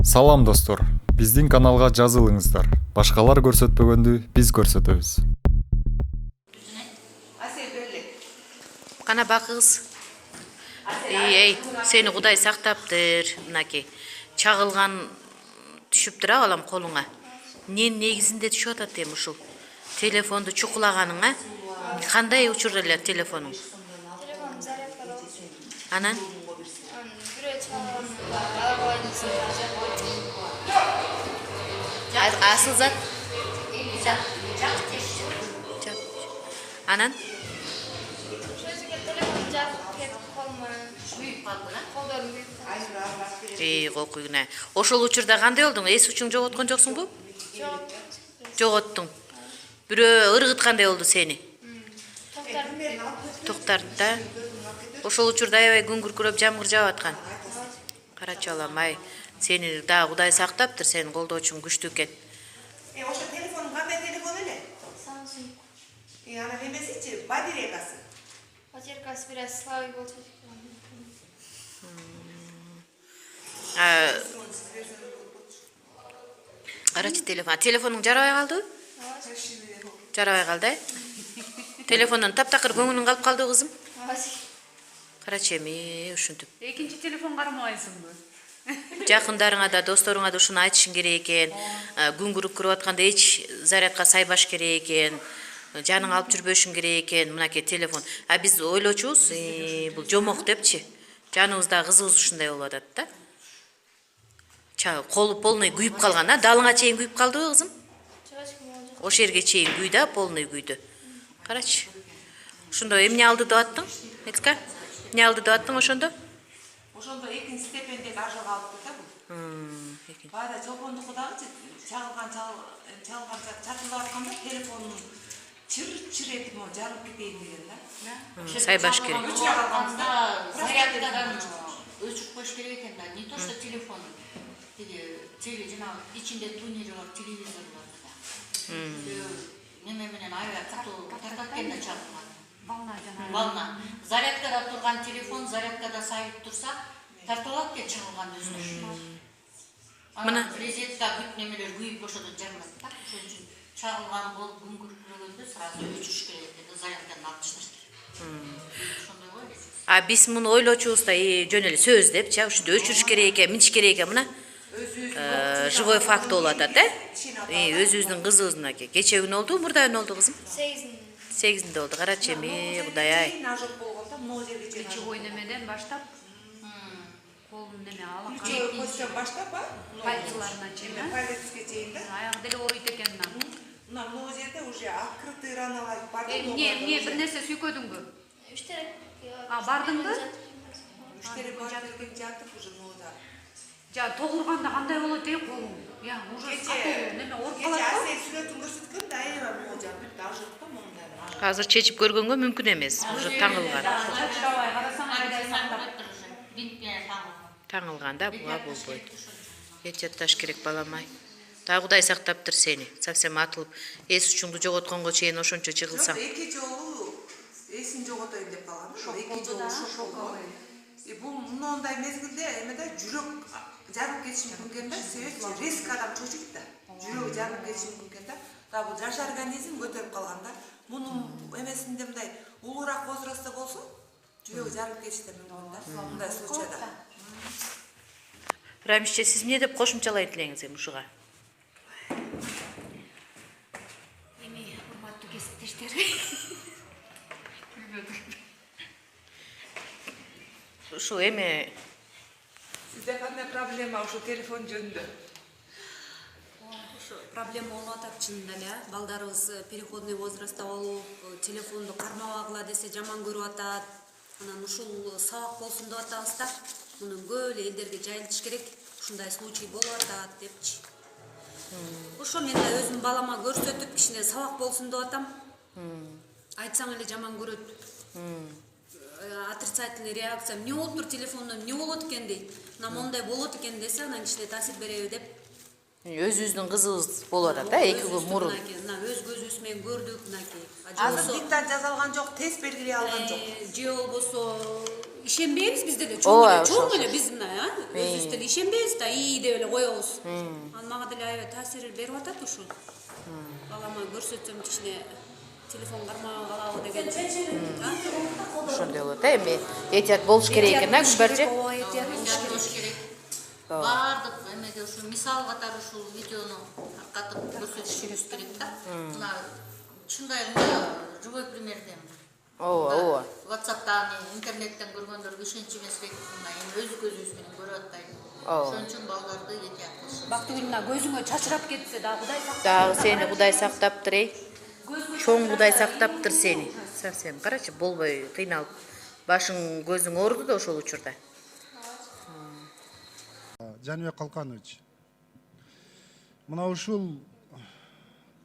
Салам достор, биздин каналга жазылыңыздар. Башкалар көрсөтпөгөндү биз көрсөтөбүз. Кана бакыңыз. Эй, сени Кудай сактаптыр. Мынакей. Чагылган түшүптүр балам колуңа. Эмненин негизинде түшүп атат эми ушул? Телефонду чукулаганың, Кандай учурда эле телефонуң? Телефон зарядкада болчу. Анан? Бирөө чалган алабайдысың. Асыл зат? Анан? Шөжүгө телефон жакып кетип колума. Күйүп калды, колдорум күйүп калды. Кокуйна. Ошол учурда кандай болдуң? Эс учуң жоготкон жоксуңбу? Жоготтуң. Бирөө ыргыткандай болду сени. Токтарды да. Ошол учурда аябай күн күркүрөп жамгыр жаап аткан. Карачы балам, сени да Кудай сактаптыр, сенин колдоочуң күчтүү экен. Ошо телефон кандай телефон эле? Samsung. Ана немесичи, батарейкасы. Батарейкасы бир аз слабый болчу. Карачы телефонуң жарабай калдыбы? Жарабай калды, Телефондон таптакыр көңүлүң калып калды кызым. Карачы эми ушинтип. Экинчи телефон кармабайсыңбы? Жакындарыңа да, досторуңа да ушуну айтышың керек экен. Күн күркүрүп атканда эч зарядка сайбаш керек экен. Жаның алып жүрбөшүң керек экен. Мынакей телефон. Биз ойлочубуз, бул жомок депчи. Жаныбызда кызыбыз ушундай болуп атат да. Колу полный күйүп калган, далыңа чейин күйүп калдыбы кызым? Ош жерге чейин күйдү, полный күйдү. Карачы. Ошондо эмне алды деп аттың? Экска? Эмне алды деп аттың ошондо? Ошондо экинчи степендеги ажал калыптыр да бул. Баада жолгондуку дагычы чатылып атканда телефондун чыр этип жарылып кетейин деген да. Сайбаш керек. Зарядкадан өчүрүп коюш керек экен да. Не то что телефон. Теле жанагы ичинде тунери бар, телевизор бар да. Неме менен аябай катуу таркап кеткен чагылган. Волна. Зарядкада турган телефон зарядкада сайып турса, тартылат экен чагылган өзүнө. Мына резетка бүт немелер күйүп ошодо жармат да. Ошон үчүн чагылган болуп күн күркүрөгөндө сразу өчүрүш керек экен, зарядканы алып ташташ керек. Ошондой го. Биз муну ойлочубуз да, жөн эле сөз депчи, ушинде өчүрүш керек экен, миниш керек экен, мына. Живой факт болуп атат, өзүбүздүн кызыбыз мынакей. Кече күнү болду, мурда күнү болду кызым? 8-inde болду. Карачы эми, Кудай. Ключевой немеден баштап, колун неме алакан. Ключевой костон баштап, пальцыларына чейин. Палецке чейин да. Аягы деле ооруйт экен мына. Мына могу жерде уже открытый раналар бар. Эмне бир нерсе сүйкөдүңбү? Үчтерек. Бардыңбы? Үчтерек барып жатып уже могуда. Тогурганда кандай болот колуң? Уже катуу неме ооруп калат. Кече Асел сүрөтүн көрсөткөн да аябай могу бүт ажырып да мондай. Азыр чечип көргөнгө мүмкүн эмес. Уже таңылган. Чачырабай карасаң айдай сактап. Таңылган да, буга болбойт. Эчетташ керек баламай. Да Кудай сактаптыр сени. Совсем атылып, эс учуңду жоготконго чейин ошончо жыгылсаң. Эки жолу эсин жоготойм деп калган. Эки жолу шок болгон. Бул мындай мезгилде эмеде жүрөк жарылып кетиши мүмкүн экен да, себеби резко адам чочуйт да. Жүрөгү жарылып кетиши мүмкүн экен да. Да бул жаш организм көтөрүп калган да. Мунун эмесинде мындай улуураак возрастта болсо, жүрөгү жарылып кетиши да мүмкүн да. Мындай случайда. Рамисче, сиз эмне деп кошумчалайт элеңиз эми ушуга? Эми урматтуу кесиптештер. Ушу эми Сизде кандай проблема ушу телефон жөнүндө? Ошо проблема болуп атат чынында эле. Балдарыбыз переходный возрастта болуп, телефонду кармабагыла десе жаман көрүп атат. Анан ушул сабак болсун деп атабыз да. Муну көп эле элдерге жайылтыш керек. Ушундай случай болуп атат депчи. Ошо мен да өзүм балама көрсөтүп, кичине сабак болсун деп атам. Айтсаң эле жаман көрөт. Отрицательный реакция. Эмне болуптур телефондон, эмне болот экен дейт. Мына мондай болот экен десе, анан кичине таасир береби деп. өзүбүздүн кызыбыз болуп атат да, 2 күн мурун. Мына өз көзүбүз менен көрдүк мынакей. Азыр диктант жазалган жок, тест белгилей алган жок. Же болбосо ишенбейбиз bizde de Ооба, чоң ошо. эле биз мына өзүбүз деле ишенбейбиз да ии деп эле коебуз. Анан мага деле аябай таасир берип атат ушул. Балама көрсөтсөм кичине телефон кармап алабы деген. Ошондой болот эми этият болуш керек экен, Гүлбарчы. Ооба, этият болуш керек. Бардык эмеге ушу мисал катары ушул видеону таркатып көрсөтүшүбүз керек да. Мына чындай живой примерден. Ооба. WhatsApp'tan, интернеттен көргөндөргө ишенч эмес бек, мына эми өз көзүбүз менен көрүп атпайбы. Ошон үчүн балдарды этият кылышыбыз. Бактыгүл мына көзүңө чачырап кетсе да Кудай сактасын. Дагы сени Кудай сактаптыр эй. Чоң Кудай сактаптыр сени. Совсем карачы, болбой кыйналып. Башың, көзүң ооруду да ошол учурда. Жаныбек Калканович, мына ушул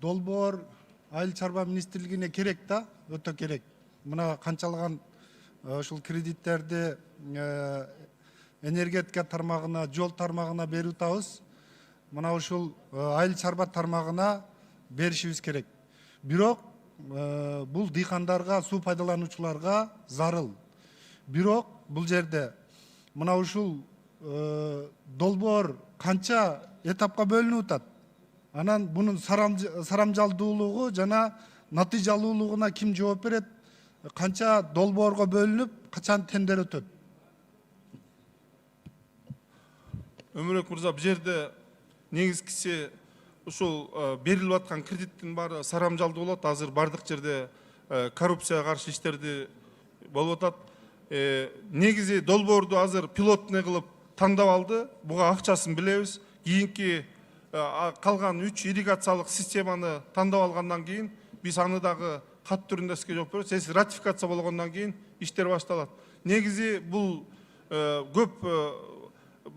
долбоор Айыл чарба министрлигине керек да, өтө керек. Мына канчалаган ушул кредиттерди энергетика тармагына, жол тармагына берип атабыз. Мына ушул айыл чарба тармагына беришибиз керек. Бирок бул дыйкандарга, суу пайдалануучуларга зарыл. Бирок бул жерде мына ушул долбоор канча этапка бөлүнүп атат. Анан бунун сарамжалдуулугу жана натыйжалуулугуна ким жооп берет? Канча долбоорго бөлүнүп, качан тендер өтөт? Өмүрөк мырза, бул жерде негизгиси ушул берилип аткан кредиттин баары сарамжалдуу болот. Азыр бардык жерде коррупцияга каршы иштерди болуп атат. Негизи долбоорду азыр пилотный кылып тандап алды. Буга акчасын билебиз. Кийинки калган 3 ирригациялык системаны тандап алгандан кийин биз аны дагы кат түрүндө иске жооп беребиз. Ратификация болгондон кийин иштер башталат. Негизи бул көп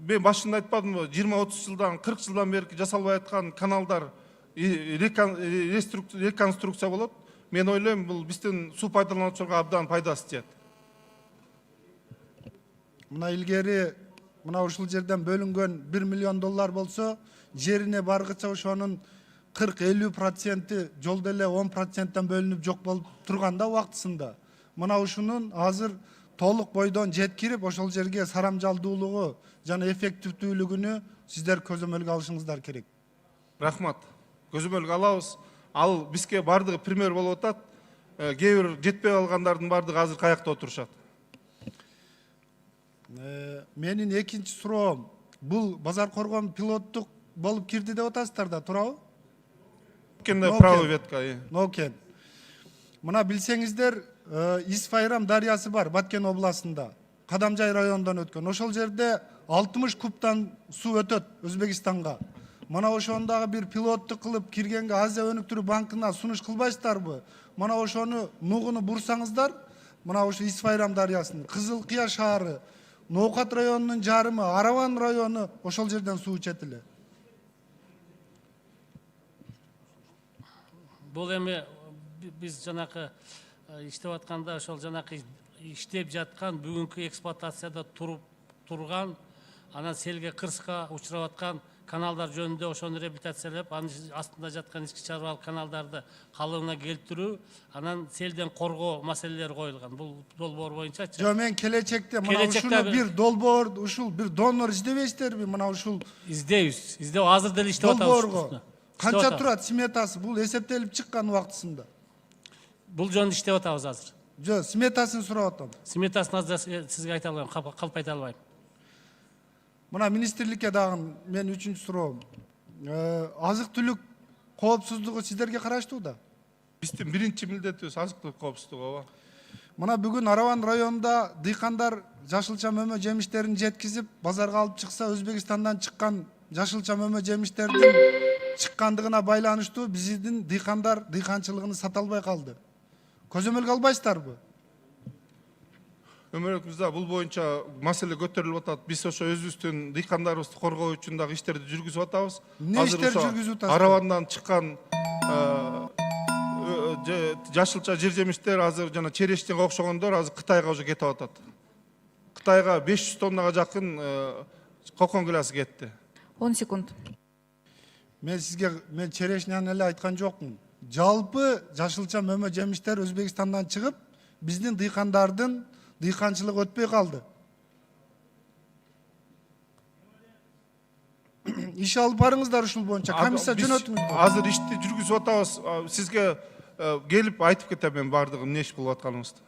мен башында айтпадымбы, 20-30 жылдан, 40 жылдан бери жасалбай аткан каналдар реконструкция болот. Мен ойлойм, бул биздин суу пайдалануучуларга абдан пайдасы тиет. Мына илгери мына ушул жерден бөлүнгөн 1 миллион доллар болсо, жерине баргыча ошонун 40-50% жолдо эле 10%тан бөлүнүп жок болуп турганда убактысында. Мына ушунун азыр толук бойдон жеткирип, ошол жерге сарамжалдуулугу жана эффективдүүлүгүнү сиздер көзөмөлгө алышыңыздар керек. Рахмат. Көзөмөлгө алабыз. Ал бизге бардыгы пример болуп атат. Кээ бир жетпей калгандардын бардыгы азыр каякта отурушат. Менин экинчи суроом, бул базар коргон пилоттук болуп кирди деп атасыздар да, туурабы? Право ветка. Нокен. Мына билсеңиздер, Исфайрам дарыясы бар Баткен областында, Кадамжай районунан өткөн. Ошол жерде 60 кубтан суу өтөт Өзбекистанга. Мына ошондагы бир пилоттук кылып киргенге Азия өнүктүрүү банкына сунуш кылбайсыздарбы? Мына ошону нугуну бурсаңыздар, мына ошо Исфайрам дарыясынын Кызыл Кыя шаары, Ноокат районунун жарымы, Араван району ошол жерден суу ичет эле. Бул эми биз жанакы иштеп атканда ошол жанакы иштеп жаткан бүгүнкү эксплуатацияда турган анан селге кырсыкка учурап аткан каналдар жөнүндө ошону реабилитациялап, анын астында жаткан ички чарбалык каналдарды калыбына келтирүү, анан селден коргоо маселелери коюлган. Бул долбоор боюнчачы. Жо, мен келечекте мына ушуну бир долбоор, ушул бир донор издебейсиздерби? Мына ушул издейбиз. Издеп азыр деле иштеп атабыз. Долбоорго канча турат сметасы? Бул эсептелип чыккан убактысында. Бул жөнүндө иштеп атабыз азыр. Жо, сметасын сурап атам. Сметасын азыр сизге айта албайм, калп айта албайм. Мына министрликке дагы мен үчүнчү суроом. Азык түлүк коопсуздугу сиздерге караштуу да? Биздин биринчи милдетибиз азык түлүк коопсуздугу, ооба. Мына бүгүн Араван районунда дыйкандар жашылча мөмө жемиштерин жеткизип, базарга алып чыкса, Өзбекистандан чыккан жашылча мөмө жемиштердин чыккандыгына байланыштуу биздин дыйкандар дыйканчылыгын сата албай калды. Көзөмөлгө албайсыздарбы? Өмүрөк мырза, бул боюнча маселе көтөрүлүп атат. Биз ошо өзүбүздүн дыйкандарыбызды коргоо үчүн дагы иштерди жүргүзүп атабыз. Эмне иштер жүргүзүп атасыздар? Аравандан чыккан жашылча жер жемиштер азыр жана черештинге окшогондор азыр Кытайга уже кетип атат. Кытайга 500 тоннага жакын кокон гүласы кетти. 10 секунд. Мен сизге черешняны эле айткан жокмун. Жалпы жашылча мөмө жемиштер Өзбекистандан чыгып, биздин дыйкандардын дыйканчылык өтпөй калды. Иш алып барыңыздар ушул боюнча, комиссия жөнөтүңүз. Азыр ишти жүргүзүп атабыз. Сизге келип айтып кетем мен бардыгын эмне иш кылып атканыбызды.